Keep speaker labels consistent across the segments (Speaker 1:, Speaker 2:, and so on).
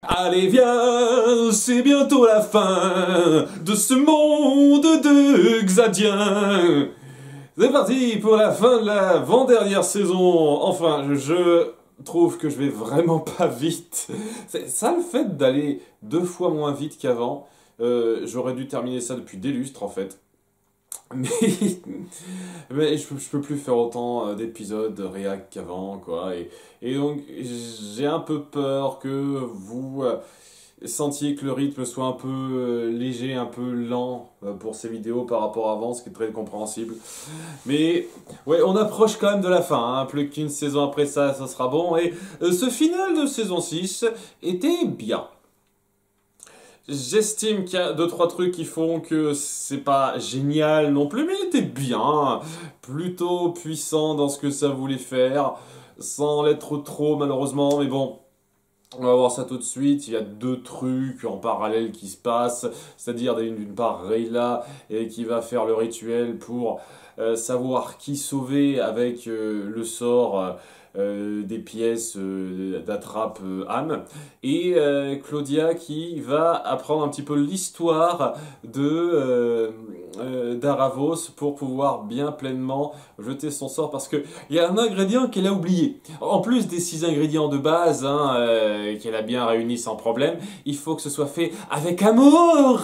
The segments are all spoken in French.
Speaker 1: Allez viens, c'est bientôt la fin de ce monde de Xadien. C'est parti pour la fin de la avant-dernière saison. Enfin, je trouve que je vais vraiment pas vite. C'est ça le fait d'aller 2 fois moins vite qu'avant. J'aurais dû terminer ça depuis des lustres en fait. Mais, mais je peux plus faire autant d'épisodes de réac qu'avant, quoi. Et donc, j'ai un peu peur que vous sentiez que le rythme soit un peu léger, un peu lent pour ces vidéos par rapport à avant, ce qui est très compréhensible. Mais, ouais, on approche quand même de la fin, hein. Plus qu'une saison après ça, ça sera bon. Et ce final de saison 6 était bien. J'estime qu'il y a 2-3 trucs qui font que c'est pas génial non plus, mais il était bien, plutôt puissant dans ce que ça voulait faire, sans l'être trop malheureusement, mais bon, on va voir ça tout de suite. Il y a 2 trucs en parallèle qui se passent, c'est-à-dire d'une part Rayla qui va faire le rituel pour savoir qui sauver avec le sort des pièces d'attrape âme, et Claudia qui va apprendre un petit peu l'histoire de d'Aravos pour pouvoir bien pleinement jeter son sort, parce que il y a un ingrédient qu'elle a oublié. En plus des 6 ingrédients de base, hein, qu'elle a bien réunis sans problème, il faut que ce soit fait avec amour.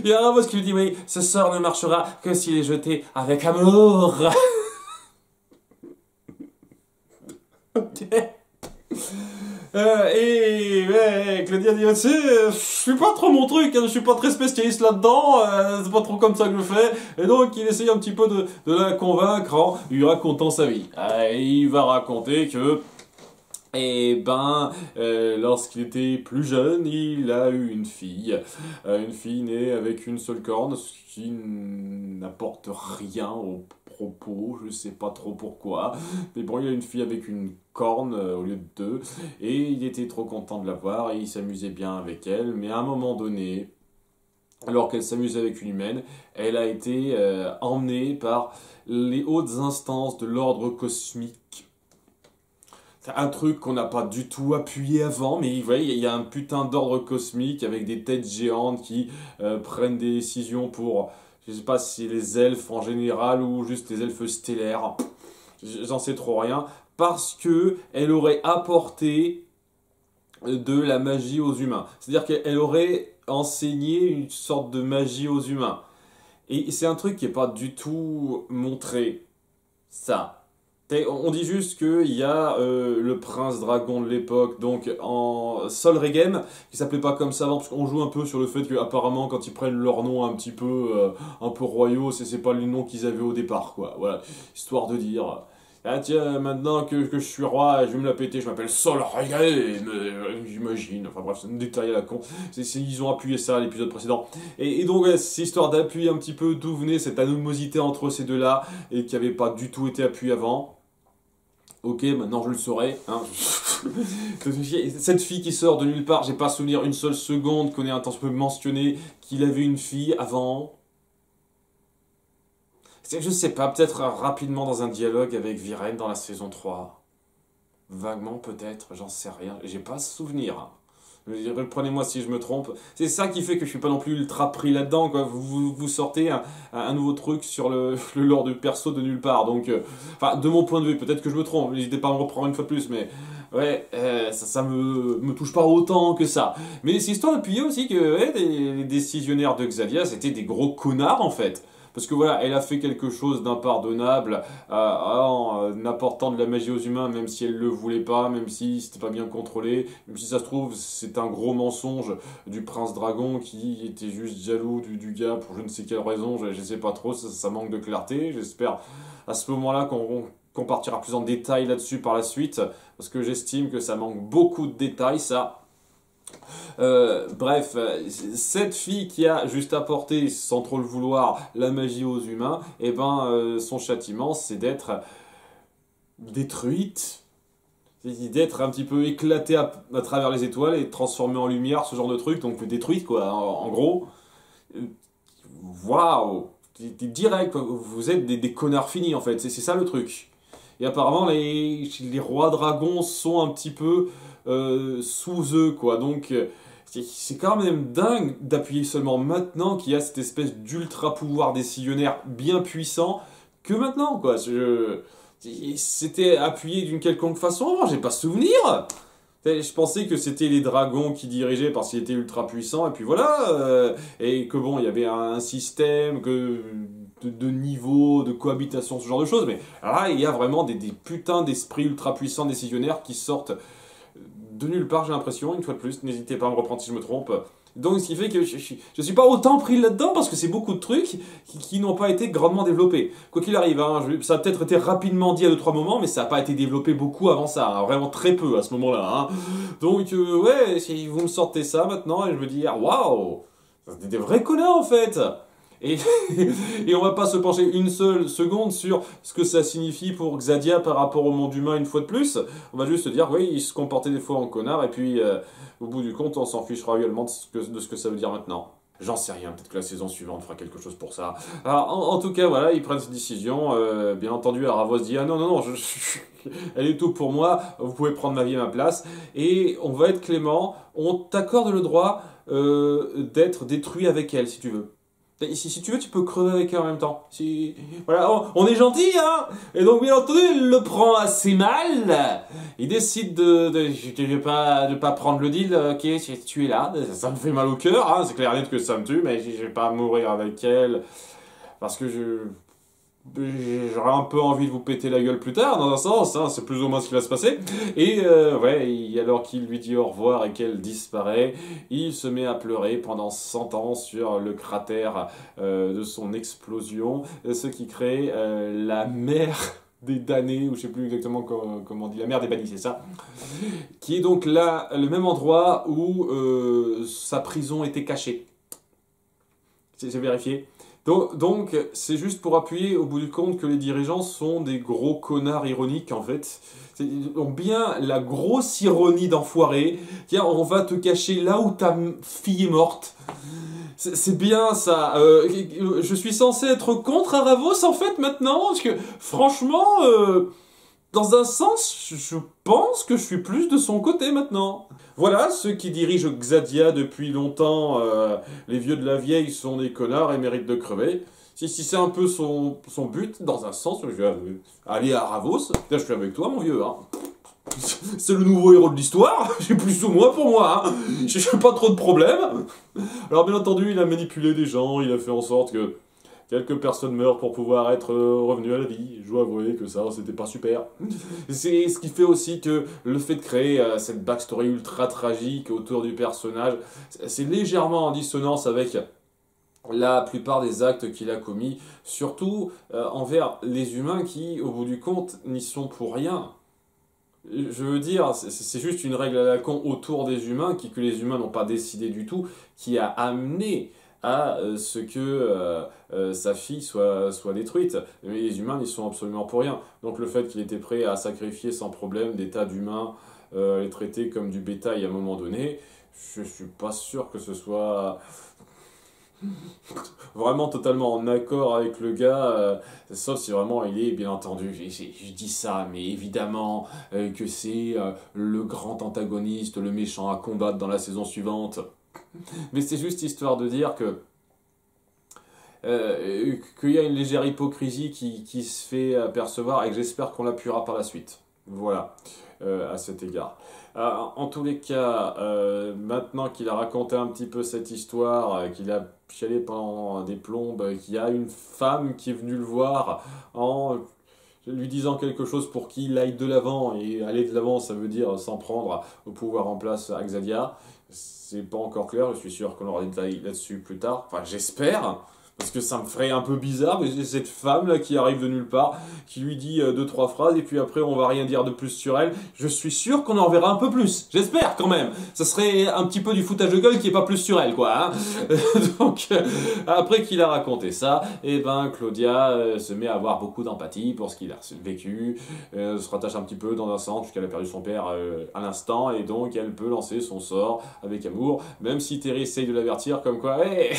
Speaker 1: Il y a Aravos qui lui dit oui, ce sort ne marchera que s'il est jeté avec amour. Ok. Et ouais, Claudia dit, tu sais, je suis pas trop mon truc, hein, je suis pas très spécialiste là-dedans, c'est pas trop comme ça que je fais. Et donc il essaye un petit peu de la convaincre en lui racontant sa vie. Et il va raconter que, lorsqu'il était plus jeune, il a eu une fille née avec une seule corne, ce qui n'apporte rien au propos, je sais pas trop pourquoi, mais bon, il a une fille avec une corne au lieu de 2, et il était trop content de la voir, et il s'amusait bien avec elle, mais à un moment donné, alors qu'elle s'amusait avec une humaine, elle a été emmenée par les hautes instances de l'ordre cosmique. C'est un truc qu'on n'a pas du tout appuyé avant, mais vous voyez, il y a un putain d'ordre cosmique avec des têtes géantes qui prennent des décisions pour, je sais pas si les elfes en général ou juste les elfes stellaires, j'en sais trop rien, parce que elle aurait apporté de la magie aux humains. C'est-à-dire qu'elle aurait enseigné une sorte de magie aux humains. Et c'est un truc qui est pas du tout montré, ça. On dit juste qu'il y a le prince dragon de l'époque, donc en Sol Regem, qui s'appelait pas comme ça avant, parce qu'on joue un peu sur le fait que apparemment quand ils prennent leur nom un peu royaux, c'est pas le nom qu'ils avaient au départ, quoi. Voilà, histoire de dire, ah tiens, maintenant que je suis roi, je vais me la péter, je m'appelle Sol Regem, j'imagine. Enfin bref, c'est un détail à la con. Ils ont appuyé ça à l'épisode précédent. Et donc, ouais, c'est histoire d'appuyer un petit peu d'où venait cette animosité entre ces deux-là, et qui avait pas du tout été appuyée avant. Ok, maintenant je le saurai. Hein. Cette fille qui sort de nulle part, j'ai pas souvenir une seule seconde qu'on ait un peu mentionné qu'il avait une fille avant. Je sais pas, peut-être rapidement dans un dialogue avec Viren dans la saison 3. Vaguement peut-être, j'en sais rien. J'ai pas souvenir. Hein. Reprenez-moi si je me trompe. C'est ça qui fait que je suis pas non plus ultra pris là-dedans, quoi. Vous sortez un nouveau truc sur le lore de perso de nulle part. Donc, enfin, de mon point de vue, peut-être que je me trompe. N'hésitez pas à me reprendre une fois de plus, mais ouais, ça me touche pas autant que ça. Mais c'est histoire d'appuyer aussi que ouais, les décisionnaires de Xadia, c'était des gros connards en fait. Parce que voilà, elle a fait quelque chose d'impardonnable en apportant de la magie aux humains, même si elle le voulait pas, même si c'était pas bien contrôlé, même si ça se trouve c'est un gros mensonge du prince dragon qui était juste jaloux du gars pour je ne sais quelle raison, je sais pas trop, ça manque de clarté. J'espère à ce moment-là qu'on partira plus en détail là-dessus par la suite, parce que j'estime que ça manque beaucoup de détails, ça. Bref, cette fille qui a juste apporté, sans trop le vouloir, la magie aux humains, et son châtiment, c'est d'être détruite, d'être un petit peu éclatée à travers les étoiles et transformée en lumière, ce genre de truc, donc détruite quoi, en gros. Waouh, direct, quoi. Vous êtes des connards finis en fait, c'est ça le truc. Et apparemment les rois dragons sont un petit peu sous eux, quoi. Donc, c'est quand même dingue d'appuyer seulement maintenant qu'il y a cette espèce d'ultra pouvoir décisionnaire bien puissant que maintenant, quoi. C'était appuyé d'une quelconque façon avant, j'ai pas souvenir. Je pensais que c'était les dragons qui dirigeaient parce qu'ils étaient ultra puissants, et puis voilà, et que bon, il y avait un système de niveau, de cohabitation, ce genre de choses, mais là, il y a vraiment des putains d'esprits ultra puissants décisionnaires qui sortent de nulle part, j'ai l'impression, une fois de plus, n'hésitez pas à me reprendre si je me trompe. Donc, ce qui fait que je suis pas autant pris là-dedans parce que c'est beaucoup de trucs qui n'ont pas été grandement développés. Quoi qu'il arrive, hein, ça a peut-être été rapidement dit à 2-3 moments, mais ça n'a pas été développé beaucoup avant ça, hein, vraiment très peu à ce moment-là. Hein. Donc, ouais, si vous me sortez ça maintenant, et je me dis, ah, waouh, c'était des vrais connards en fait. Et, et on va pas se pencher une seule seconde sur ce que ça signifie pour Xadia par rapport au monde humain une fois de plus. On va juste se dire, oui, il se comportait des fois en connard, et puis au bout du compte, on s'en fichera réellement de ce que ça veut dire maintenant. J'en sais rien, peut-être que la saison suivante fera quelque chose pour ça. Alors, en tout cas, voilà, ils prennent cette décision. Bien entendu, Aravos dit, ah non, non, non, elle est tout pour moi, vous pouvez prendre ma vie à ma place. Et on va être clément, on t'accorde le droit d'être détruit avec elle, si tu veux. Si tu veux, tu peux crever avec elle en même temps. Voilà, on est gentil, hein. Et donc, bien entendu, il le prend assez mal. Il décide de pas prendre le deal. Ok, tu es là. Ça me fait mal au cœur, hein. C'est clair et net que ça me tue, mais je vais pas mourir avec elle. Parce que j'aurais un peu envie de vous péter la gueule plus tard, dans un sens, hein, c'est plus ou moins ce qui va se passer. Et ouais, alors qu'il lui dit au revoir et qu'elle disparaît, il se met à pleurer pendant 100 ans sur le cratère de son explosion, ce qui crée la mer des damnés, ou je sais plus exactement comment on dit, la mer des bannis, c'est ça, qui est donc là, le même endroit où sa prison était cachée. J'ai vérifié. Donc, c'est juste pour appuyer au bout du compte que les dirigeants sont des gros connards ironiques, en fait. Ils ont bien la grosse ironie d'enfoiré. Tiens, on va te cacher là où ta fille est morte. C'est bien ça. Je suis censé être contre Aravos, en fait, maintenant, parce que, franchement, dans un sens, je pense que je suis plus de son côté maintenant. Voilà, ceux qui dirigent Xadia depuis longtemps, les vieux de la vieille sont des connards et méritent de crever. Si c'est un peu son but, dans un sens, je vais aller à Ravos. Là, je suis avec toi, mon vieux. Hein. C'est le nouveau héros de l'histoire. J'ai plus ou moins pour moi. Hein. J'ai pas trop de problèmes. Alors, bien entendu, il a manipulé des gens, il a fait en sorte que quelques personnes meurent pour pouvoir être revenues à la vie. Je dois avouer que ça, c'était pas super. C'est ce qui fait aussi que le fait de créer cette backstory ultra tragique autour du personnage, c'est légèrement en dissonance avec la plupart des actes qu'il a commis, surtout envers les humains qui, au bout du compte, n'y sont pour rien. Je veux dire, c'est juste une règle à la con autour des humains que les humains n'ont pas décidé du tout, qui a amené à ce que sa fille soit détruite. Mais les humains n'y sont absolument pour rien. Donc le fait qu'il était prêt à sacrifier sans problème des tas d'humains, les traiter comme du bétail à un moment donné, je suis pas sûr que ce soit vraiment totalement en accord avec le gars, sauf si vraiment il est, bien entendu, je dis ça, mais évidemment que c'est le grand antagoniste, le méchant à combattre dans la saison suivante. Mais c'est juste histoire de dire que qu'il y a une légère hypocrisie qui se fait apercevoir et que j'espère qu'on l'appuiera par la suite. Voilà, à cet égard. En tous les cas, maintenant qu'il a raconté un petit peu cette histoire, qu'il a chialé pendant des plombes, qu'il y a une femme qui est venue le voir en lui disant quelque chose pour qu'il aille de l'avant, et aller de l'avant, ça veut dire s'en prendre au pouvoir en place à Xadia. C'est pas encore clair, je suis sûr qu'on aura des détails là-dessus plus tard. Enfin, j'espère, parce que ça me ferait un peu bizarre, mais c'est cette femme-là qui arrive de nulle part, qui lui dit 2-3 phrases, et puis après on va rien dire de plus sur elle. Je suis sûr qu'on en verra un peu plus, j'espère quand même. Ça serait un petit peu du foutage de gueule qui est pas plus sur elle, quoi. Hein. Donc, après qu'il a raconté ça, et ben Claudia se met à avoir beaucoup d'empathie pour ce qu'il a vécu, se rattache un petit peu dans un sens, puisqu'elle a perdu son père à l'instant, et donc elle peut lancer son sort avec amour, même si Terry essaye de l'avertir comme quoi, hey,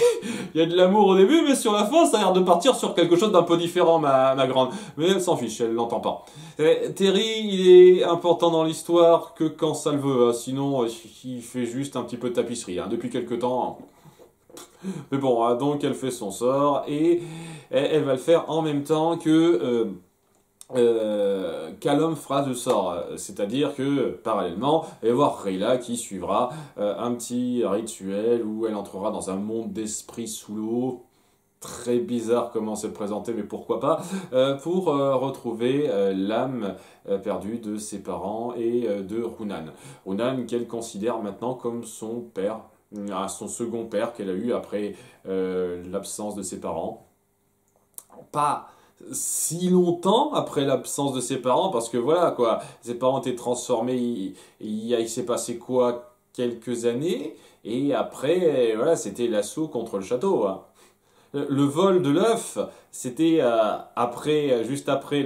Speaker 1: il y a de l'amour au début, mais sur la fin, ça a l'air de partir sur quelque chose d'un peu différent, ma grande. Mais elle s'en fiche, elle l'entend pas. Terry, il est important dans l'histoire que quand ça le veut. Hein. Sinon, il fait juste un petit peu de tapisserie. Hein. Depuis quelque temps... Mais bon, hein, donc elle fait son sort et elle va le faire en même temps que... Callum fera le sort, c'est-à-dire que parallèlement, il va y avoir Rayla qui suivra un petit rituel où elle entrera dans un monde d'esprit sous l'eau, très bizarre comment c'est présenté, mais pourquoi pas, pour retrouver l'âme perdue de ses parents et de Runan. Runan qu'elle considère maintenant comme son père, son second père qu'elle a eu après l'absence de ses parents. Pas si longtemps après l'absence de ses parents, parce que voilà quoi, ses parents étaient transformés, il s'est passé quoi, quelques années, et après, voilà, c'était l'assaut contre le château. Hein. Le vol de l'œuf, c'était juste après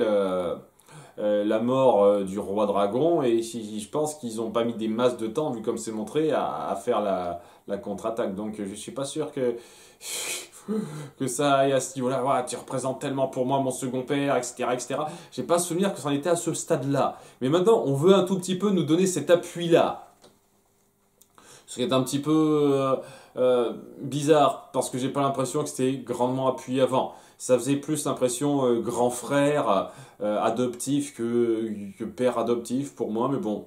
Speaker 1: la mort du roi dragon, et je pense qu'ils n'ont pas mis des masses de temps, vu comme c'est montré, à faire la contre-attaque. Donc je suis pas sûr que ça aille à ce niveau-là. Ouais, tu représentes tellement pour moi mon second père, etc., etc. J'ai pas souvenir que ça en était à ce stade-là. Mais maintenant, on veut un tout petit peu nous donner cet appui-là. Ce qui est un petit peu bizarre, parce que j'ai pas l'impression que c'était grandement appuyé avant. Ça faisait plus l'impression grand frère adoptif que père adoptif pour moi, mais bon,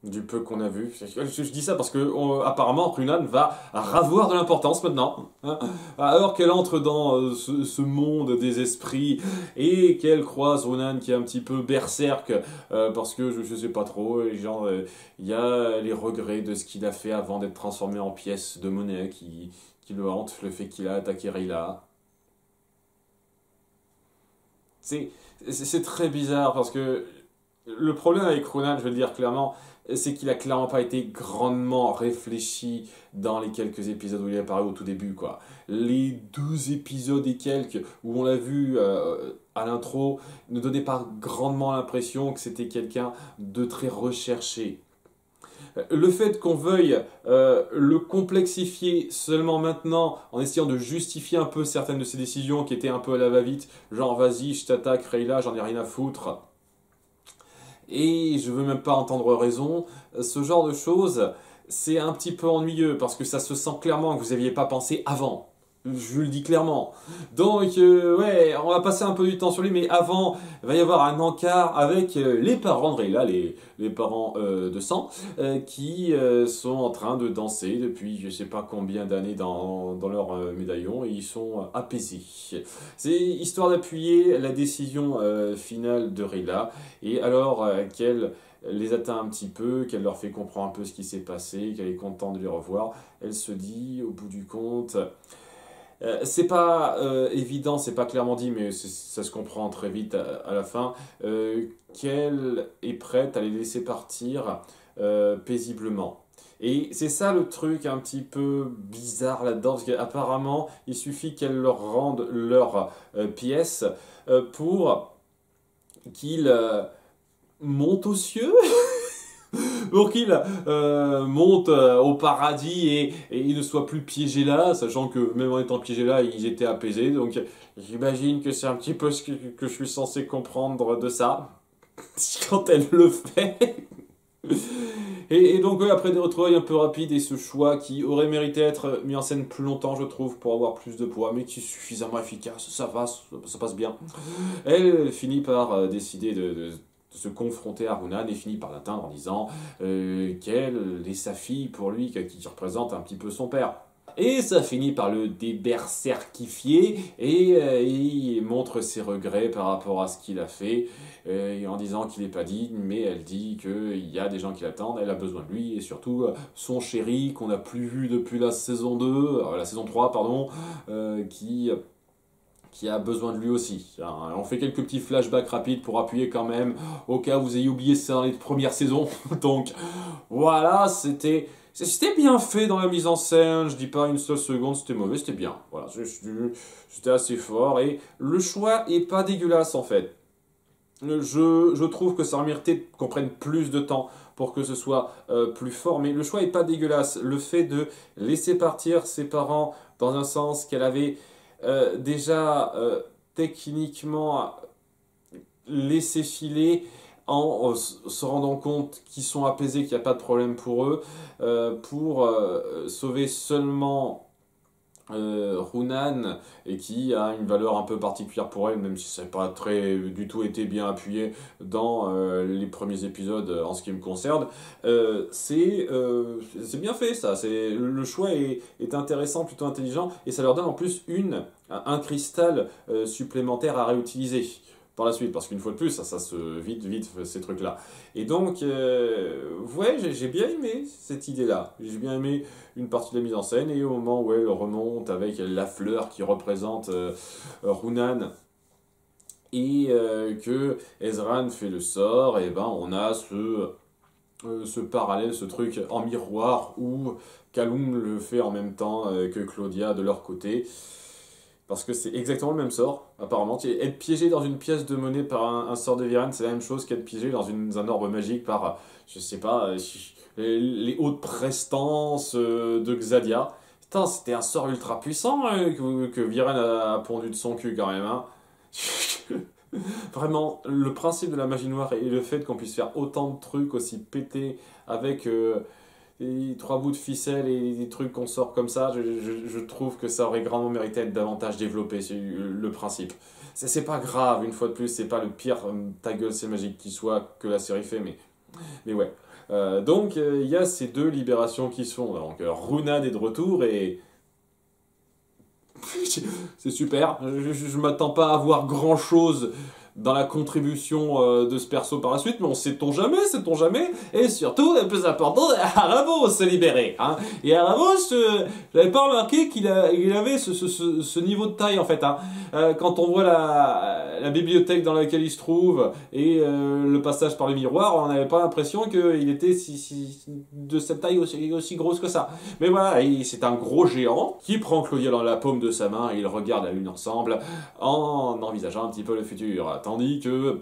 Speaker 1: du peu qu'on a vu. Je dis ça parce que apparemment Runan va ravoir de l'importance maintenant. Hein, alors qu'elle entre dans ce monde des esprits et qu'elle croise Runan qui est un petit peu berserk parce que je sais pas trop, et genre il y a les regrets de ce qu'il a fait avant d'être transformé en pièce de monnaie qui le hante, le fait qu'il a attaqué Rayla. C'est très bizarre parce que le problème avec Runan, je vais le dire clairement, c'est qu'il a clairement pas été grandement réfléchi dans les quelques épisodes où il est apparu au tout début, quoi. Les 12 épisodes et quelques où on l'a vu à l'intro ne donnaient pas grandement l'impression que c'était quelqu'un de très recherché. Le fait qu'on veuille le complexifier seulement maintenant en essayant de justifier un peu certaines de ses décisions qui étaient un peu à la va-vite, genre vas-y, je t'attaque, Rayla, j'en ai rien à foutre. Et je veux même pas entendre raison, ce genre de choses, c'est un petit peu ennuyeux parce que ça se sent clairement que vous n'aviez pas pensé avant. Je vous le dis clairement. Donc, ouais, on va passer un peu du temps sur lui, mais avant, il va y avoir un encart avec les parents de Rayla, les parents de sang, qui sont en train de danser depuis je sais pas combien d'années dans leur médaillon, et ils sont apaisés. C'est histoire d'appuyer la décision finale de Rayla, et alors qu'elle les atteint un petit peu, qu'elle leur fait comprendre un peu ce qui s'est passé, qu'elle est contente de les revoir, elle se dit, au bout du compte... c'est pas évident, c'est pas clairement dit, mais ça se comprend très vite à la fin, qu'elle est prête à les laisser partir paisiblement. Et c'est ça le truc un petit peu bizarre là-dedans, parce qu'apparemment, il suffit qu'elle leur rende leurs pièces pour qu'ils montent aux cieux pour qu'il monte au paradis et il ne soit plus piégé là, sachant que même en étant piégé là, ils étaient apaisés. Donc j'imagine que c'est un petit peu ce que je suis censé comprendre de ça, quand elle le fait. Et donc après des retrouvailles un peu rapides et ce choix qui aurait mérité d'être mis en scène plus longtemps, je trouve, pour avoir plus de poids, mais qui est suffisamment efficace, ça passe bien. Elle finit par décider de se confronter à Runan et finit par l'atteindre en disant qu'elle est sa fille pour lui, qui représente un petit peu son père. Et ça finit par le déberserkifier et il montre ses regrets par rapport à ce qu'il a fait en disant qu'il n'est pas digne, mais elle dit qu'il y a des gens qui l'attendent, elle a besoin de lui et surtout son chéri qu'on n'a plus vu depuis la saison 2, la saison 3 pardon, qui a besoin de lui aussi. On fait quelques petits flashbacks rapides pour appuyer quand même, au cas où vous ayez oublié ça dans les premières saisons. Donc voilà, c'était bien fait dans la mise en scène, je dis pas une seule seconde c'était mauvais, c'était bien. Voilà, c'était assez fort et le choix est pas dégueulasse en fait. Je trouve que ça aurait mérité qu'on prenne plus de temps pour que ce soit plus fort, mais le choix est pas dégueulasse. Le fait de laisser partir ses parents dans un sens qu'elle avait déjà, techniquement, laisser filer en se rendant compte qu'ils sont apaisés, qu'il n'y a pas de problème pour eux, pour sauver seulement Runan, et qui a une valeur un peu particulière pour elle, même si ça n'a pas du tout été bien appuyé dans les premiers épisodes en ce qui me concerne. C'est bien fait ça, le choix est intéressant, plutôt intelligent, et ça leur donne en plus un cristal supplémentaire à réutiliser par la suite, parce qu'une fois de plus, ça se vite ces trucs-là. Et donc, ouais, j'ai bien aimé cette idée-là. J'ai bien aimé une partie de la mise en scène, et au moment où elle remonte avec la fleur qui représente Runan, et que Ezran fait le sort, et ben on a ce parallèle, ce truc en miroir, où Kaloum le fait en même temps que Claudia de leur côté. Parce que c'est exactement le même sort, apparemment. Être piégé dans une pièce de monnaie par un sort de Viren, c'est la même chose qu'être piégé dans un orbe magique par, je sais pas, les hautes prestances de Xadia. Putain, c'était un sort ultra puissant que Viren a pondu de son cul quand même. Hein. Vraiment, le principe de la magie noire et le fait qu'on puisse faire autant de trucs aussi pétés avec les 3 bouts de ficelle et des trucs qu'on sort comme ça, je trouve que ça aurait grandement mérité d'être davantage développé, c'est le principe. C'est pas grave, une fois de plus, c'est pas le pire ta gueule c'est magique qui soit que la série fait, mais ouais. Donc il y a ces 2 libérations qui se font. Donc Runan est de retour et c'est super. Je m'attends pas à voir grand chose dans la contribution de ce perso par la suite, mais on sait-on jamais, et surtout, le plus important, Aravos se libérer, hein. Et Aravos, j'avais pas remarqué il avait ce niveau de taille, en fait, hein. Quand on voit la bibliothèque dans laquelle il se trouve, et le passage par le miroir, on n'avait pas l'impression qu'il était de cette taille aussi grosse que ça. Mais voilà, c'est un gros géant qui prend Claudia dans la paume de sa main, et ils regardent la lune ensemble, en envisageant un petit peu le futur. Tandis que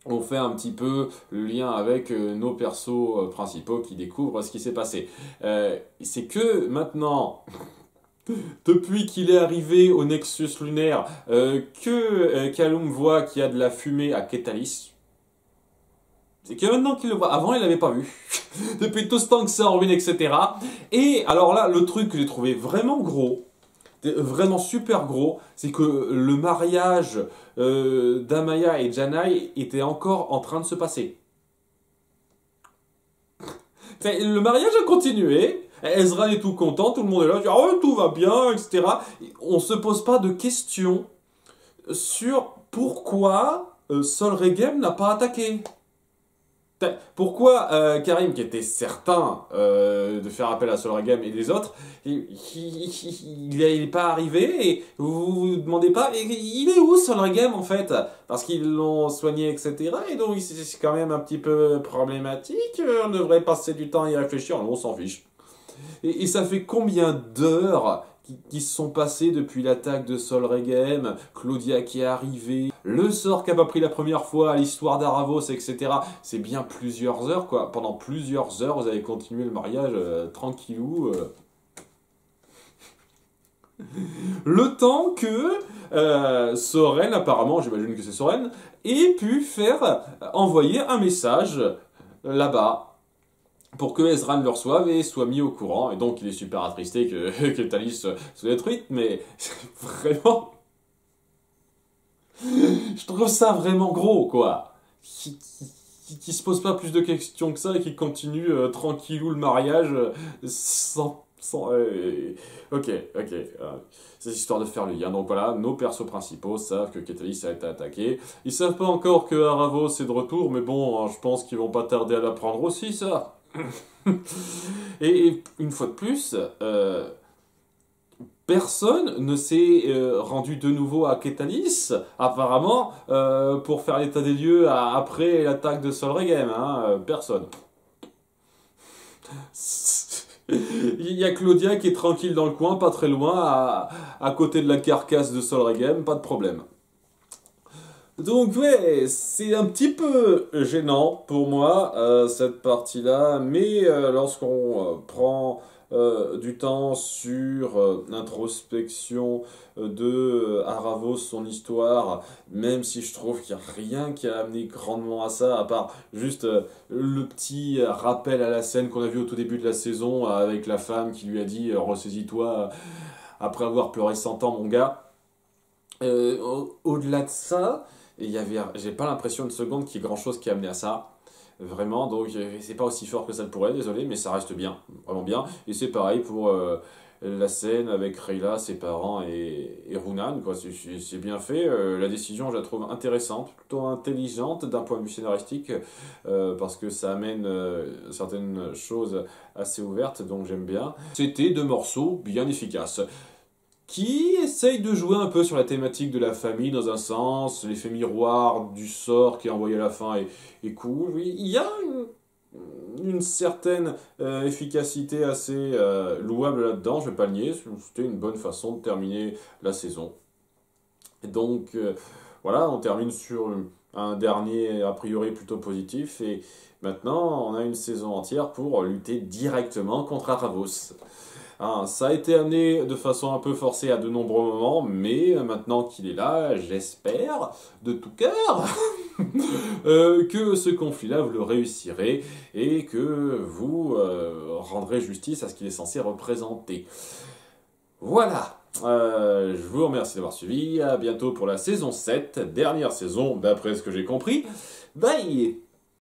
Speaker 1: on fait un petit peu le lien avec nos persos principaux qui découvrent ce qui s'est passé. C'est que maintenant, depuis qu'il est arrivé au Nexus lunaire, que Kaloum voit qu'il y a de la fumée à Ketalis. C'est que maintenant qu'il le voit. Avant, il l'avait pas vu. Depuis tout ce temps que c'est en ruine, etc. Et alors là, le truc que j'ai trouvé vraiment gros, vraiment super gros, c'est que le mariage d'Amaya et Janai était encore en train de se passer. Le mariage a continué, Ezra est tout content, tout le monde est là, oh, tout va bien, etc. On se pose pas de questions sur pourquoi Sol Regem n'a pas attaqué. Pourquoi Karim, qui était certain de faire appel à Sol Regem et les autres, il n'est pas arrivé, et vous vous demandez pas, il est où Sol Regem en fait? Parce qu'ils l'ont soigné, etc. Et donc c'est quand même un petit peu problématique, on devrait passer du temps à y réfléchir, on s'en fiche. Et ça fait combien d'heures qui se sont passées depuis l'attaque de Sol Regem, Claudia qui est arrivée, le sort qu'a pas pris la première fois, l'histoire d'Aravos, etc. C'est bien plusieurs heures, quoi. Pendant plusieurs heures, vous avez continué le mariage tranquillou. Le temps que Soren, apparemment, j'imagine que c'est Soren, ait pu faire envoyer un message là-bas, pour que Ezran le reçoive et soit mis au courant. Et donc il est super attristé que Thalis soit détruite, mais vraiment... Je trouve ça vraiment gros, quoi. Qui se pose pas plus de questions que ça et qui continue tranquillou le mariage Ok. C'est histoire de faire le lien. Donc voilà, nos persos principaux savent que Ketalis a été attaqué. Ils savent pas encore que Aravos est de retour, mais bon, hein, je pense qu'ils vont pas tarder à l'apprendre aussi, ça. Et une fois de plus, personne ne s'est rendu de nouveau à Ketalis, apparemment, pour faire l'état des lieux après l'attaque de Sol Regem. Hein, personne. Il y a Claudia qui est tranquille dans le coin, pas très loin, à côté de la carcasse de Sol Regem, pas de problème. Donc ouais, c'est un petit peu gênant pour moi, cette partie-là, mais lorsqu'on prend du temps sur l'introspection de Aravos, son histoire, même si je trouve qu'il n'y a rien qui a amené grandement à ça, à part juste le petit rappel à la scène qu'on a vu au tout début de la saison avec la femme qui lui a dit ressaisis-toi après avoir pleuré 100 ans, mon gars. Au-delà de ça, j'ai pas l'impression une seconde qu'il y ait grand chose qui a amené à ça. Vraiment, donc c'est pas aussi fort que ça le pourrait, désolé, mais ça reste bien, vraiment bien. Et c'est pareil pour la scène avec Rayla, ses parents et Runan, quoi. C'est bien fait. La décision, je la trouve intéressante, plutôt intelligente d'un point de vue scénaristique, parce que ça amène certaines choses assez ouvertes, donc j'aime bien. C'était deux morceaux bien efficaces qui essaye de jouer un peu sur la thématique de la famille dans un sens, l'effet miroir du sort qui est envoyé à la fin est cool. Oui, il y a une certaine efficacité assez louable là-dedans, je vais pas le nier, c'était une bonne façon de terminer la saison. Et donc voilà, on termine sur un dernier a priori plutôt positif et maintenant on a une saison entière pour lutter directement contre Aravos. Hein, ça a été amené de façon un peu forcée à de nombreux moments, mais maintenant qu'il est là, j'espère de tout cœur que ce conflit-là, vous le réussirez et que vous rendrez justice à ce qu'il est censé représenter. Voilà, je vous remercie d'avoir suivi, à bientôt pour la saison 7, dernière saison d'après ce que j'ai compris. Bye!